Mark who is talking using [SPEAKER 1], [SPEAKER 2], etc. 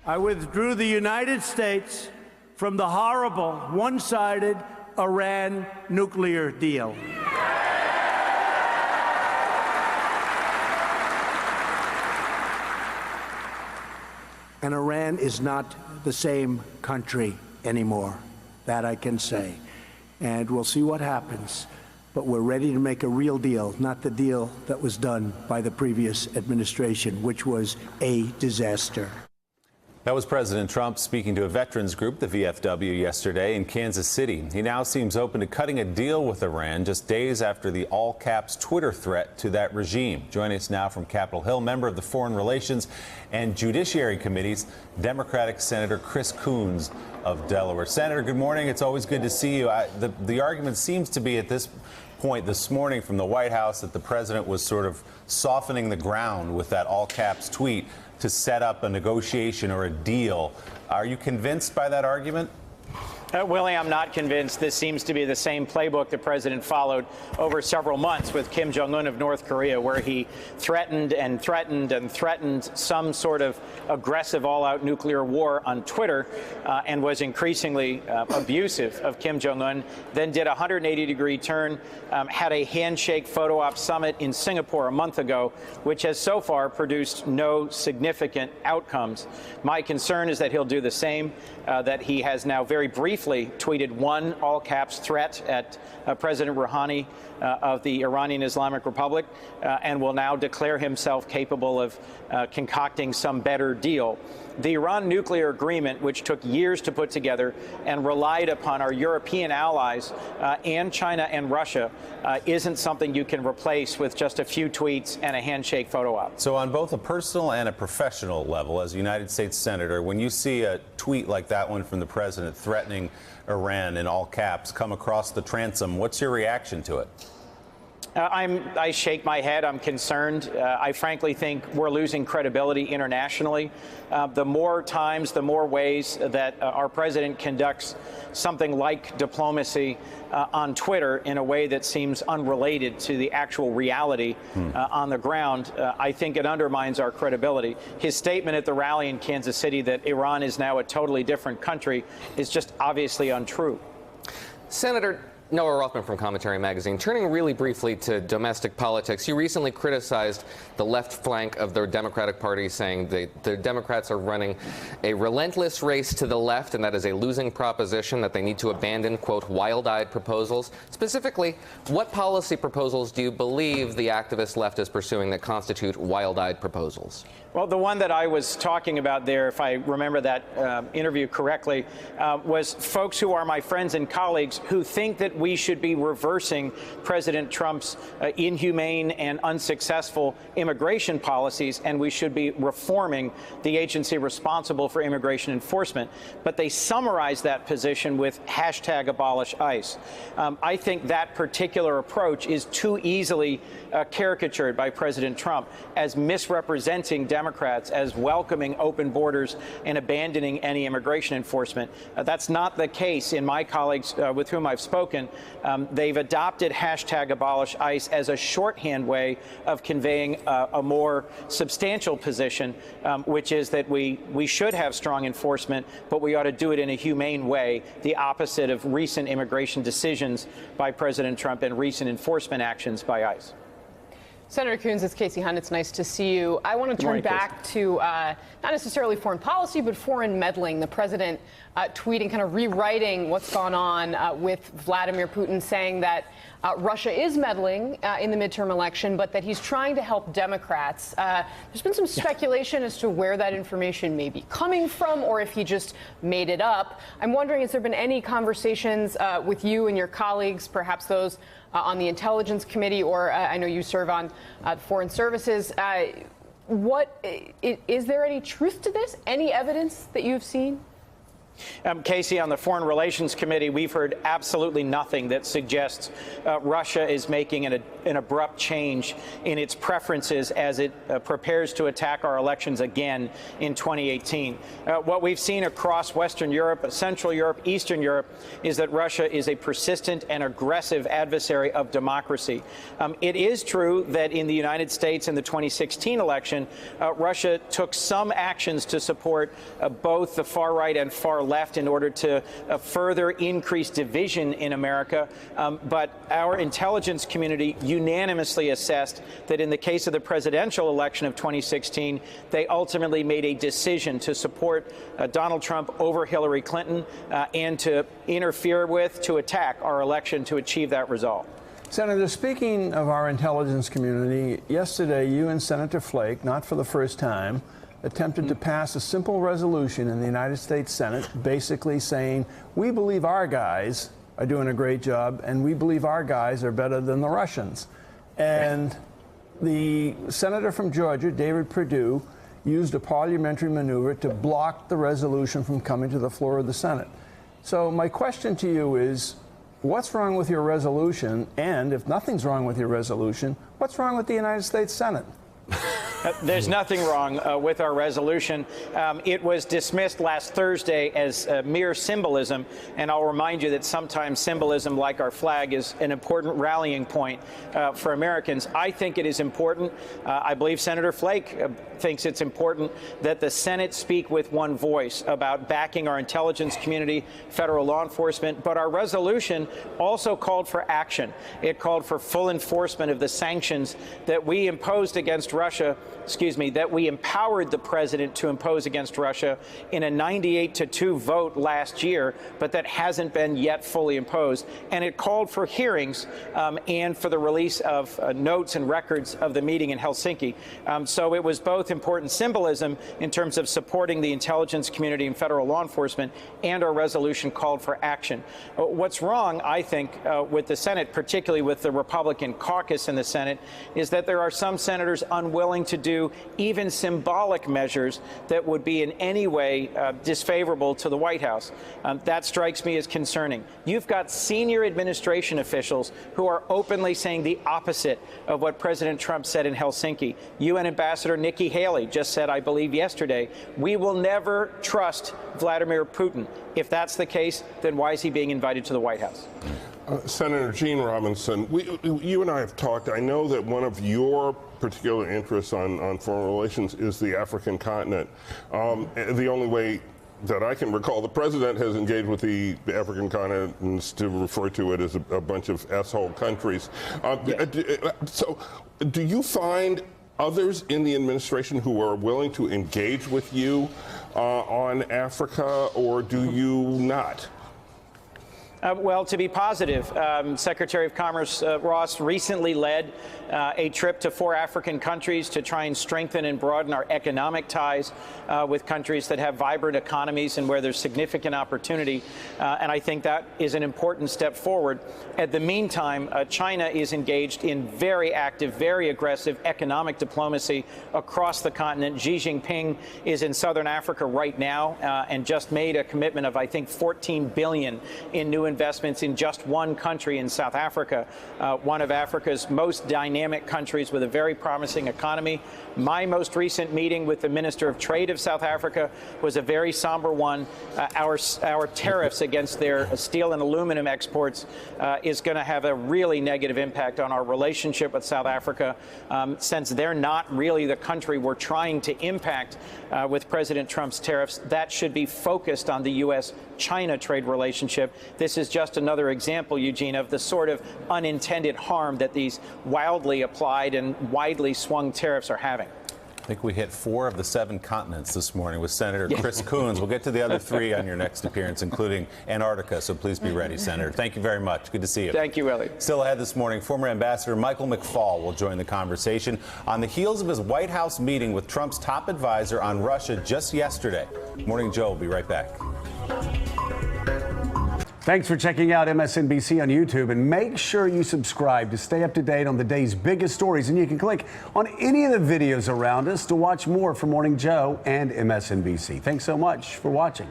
[SPEAKER 1] I withdrew the United States from the horrible, one-sided Iran nuclear deal. And Iran is not the same country anymore. That I can say. And we'll see what happens. But we're ready to make a real deal, not the deal that was done by the previous administration, which was a disaster.
[SPEAKER 2] That was President Trump speaking to a veterans group, the VFW, yesterday in Kansas City. He now seems open to cutting a deal with Iran just days after the all-caps Twitter threat to that regime. Joining us now from Capitol Hill, member of the Foreign Relations and Judiciary Committees, Democratic Senator Chris Coons of Delaware. Senator, good morning. It's always good to see you. The argument seems to be at this point this morning from the White House that the president was sort of softening the ground with that all-caps tweet to set up a negotiation or a deal. Are you convinced by that argument?
[SPEAKER 3] Willie, I'm not convinced. This seems to be the same playbook the president followed over several months with Kim Jong-un of North Korea, where he threatened and threatened and threatened some sort of aggressive all-out nuclear war on Twitter and was increasingly abusive of Kim Jong-un, then did a 180-degree turn, had a handshake photo op summit in Singapore a month ago, which has so far produced no significant outcomes. My concern is that he'll do the same, that he has now very briefly tweeted one all-caps threat at President Rouhani of the Iranian Islamic Republic and will now declare himself capable of concocting some better deal. The Iran nuclear agreement, which took years to put together and relied upon our European allies and China and Russia, isn't something you can replace with just a few tweets and a handshake photo op.
[SPEAKER 2] So on both a personal and a professional level, as a United States Senator, when you see a tweet like that one from the president threatening Iran in all caps come across the transom, what's your reaction to it?
[SPEAKER 3] I shake my head. I'm concerned. I frankly think we're losing credibility internationally. The more times, the more ways that our president conducts something like diplomacy on Twitter in a way that seems unrelated to the actual reality on the ground, I think it undermines our credibility. His statement at the rally in Kansas City that Iran is now a totally different country is just obviously untrue.
[SPEAKER 4] Senator Noah Rothman from Commentary Magazine. Turning really briefly to domestic politics, you recently criticized the left flank of the Democratic Party, saying the Democrats are running a relentless race to the left, and that is a losing proposition, that they need to abandon, quote, wild-eyed proposals. Specifically, what policy proposals do you believe the activist left is pursuing that constitute wild-eyed proposals?
[SPEAKER 3] Well, the one that I was talking about there, if I remember that interview correctly, was folks who are my friends and colleagues who think that we should be reversing President Trump's inhumane and unsuccessful immigration policies, and we should be reforming the agency responsible for immigration enforcement. But they summarize that position with #AbolishICE. I think that particular approach is too easily caricatured by President Trump as misrepresenting Democrats as welcoming open borders and abandoning any immigration enforcement. That's not the case in my colleagues with whom I've spoken. They've adopted #AbolishICE as a shorthand way of conveying a more substantial position, which is that we should have strong enforcement, but we ought to do it in a humane way, the opposite of recent immigration decisions by President Trump and recent enforcement actions by ICE.
[SPEAKER 5] Senator Coons, it's Casey Hunt. It's nice to see you. I want to turn back to not necessarily foreign policy, but foreign meddling. The president tweeting, kind of rewriting what's gone on with Vladimir Putin, saying that Russia is meddling in the midterm election, but that he's trying to help Democrats. There's been some speculation as to where that information may be coming from, or if he just made it up. I'm wondering, has there been any conversations with you and your colleagues, perhaps those on the Intelligence Committee, or I know you serve on Foreign Services. Is there any truth to this? Any evidence that you've seen?
[SPEAKER 3] Casey, on the Foreign Relations Committee, we've heard absolutely nothing that suggests Russia is making an abrupt change in its preferences as it prepares to attack our elections again in 2018. What we've seen across Western Europe, Central Europe, Eastern Europe, is that Russia is a persistent and aggressive adversary of democracy. It is true that in the United States in the 2016 election, Russia took some actions to support both the far right and far left in order to further increase division in America. But our intelligence community unanimously assessed that in the case of the presidential election of 2016, they ultimately made a decision to support Donald Trump over Hillary Clinton and to interfere with, to attack our election to achieve that result.
[SPEAKER 6] Senator, speaking of our intelligence community, yesterday you and Senator Flake, not for the first time, attempted to pass a simple resolution in the United States Senate basically saying, we believe our guys are doing a great job and we believe our guys are better than the Russians. And the senator from Georgia, David Perdue, used a parliamentary maneuver to block the resolution from coming to the floor of the Senate. So my question to you is, what's wrong with your resolution? And if nothing's wrong with your resolution, what's wrong with the United States Senate?
[SPEAKER 3] There's nothing wrong with our resolution. It was dismissed last Thursday as mere symbolism, and I'll remind you that sometimes symbolism, like our flag, is an important rallying point for Americans. I think it is important. I believe Senator Flake thinks it's important that the Senate speak with one voice about backing our intelligence community, federal law enforcement, but our resolution also called for action. It called for full enforcement of the sanctions that we imposed against Russia, that we empowered the president to impose against Russia in a 98-2 vote last year, but that hasn't been yet fully imposed. And it called for hearings and for the release of notes and records of the meeting in Helsinki. So it was both important symbolism in terms of supporting the intelligence community and federal law enforcement, and our resolution called for action. What's wrong, I think, with the Senate, particularly with the Republican caucus in the Senate, is that there are some senators unwilling to do even symbolic measures that would be in any way disfavorable to the White House. That strikes me as concerning. You've got senior administration officials who are openly saying the opposite of what President Trump said in Helsinki. UN Ambassador Nikki Haley just said, I believe yesterday, we will never trust Vladimir Putin. If that's the case, then why is he being invited to the White House?
[SPEAKER 7] Senator Gene Robinson, you and I have talked. I know that one of your particular interests on foreign relations is the African continent. The only way that I can recall the president has engaged with the African continent is to refer to it as a bunch of S-hole countries. So do you find others in the administration who are willing to engage with you on Africa, or do you not?
[SPEAKER 3] Well, to be positive, Secretary of Commerce Ross recently led a trip to 4 African countries to try and strengthen and broaden our economic ties with countries that have vibrant economies and where there's significant opportunity. And I think that is an important step forward. At the meantime, China is engaged in very active, very aggressive economic diplomacy across the continent. Xi Jinping is in southern Africa right now and just made a commitment of, I think, $14 billion in new investments in just one country in South Africa, one of Africa's most dynamic countries with a very promising economy. My most recent meeting with the Minister of Trade of South Africa was a very somber one. Our tariffs against their steel and aluminum exports is going to have a really negative impact on our relationship with South Africa, since they're not really the country we're trying to impact with President Trump's tariffs. That should be focused on the U.S.-China trade relationship. This is just another example, Eugene, of the sort of unintended harm that these wildly applied and widely swung tariffs are having.
[SPEAKER 2] I think we hit 4 of the 7 continents this morning with Senator Chris Coons. We'll get to the other 3 on your next appearance, including Antarctica, so please be ready, Senator. Thank you very much. Good to see you.
[SPEAKER 3] Thank you, Ellie.
[SPEAKER 2] Still ahead this morning, former Ambassador Michael McFaul will join the conversation on the heels of his White House meeting with Trump's top advisor on Russia just yesterday. Morning Joe will be right back.
[SPEAKER 8] Thanks for checking out MSNBC on YouTube, and make sure you subscribe to stay up to date on the day's biggest stories. And you can click on any of the videos around us to watch more from Morning Joe and MSNBC. Thanks so much for watching.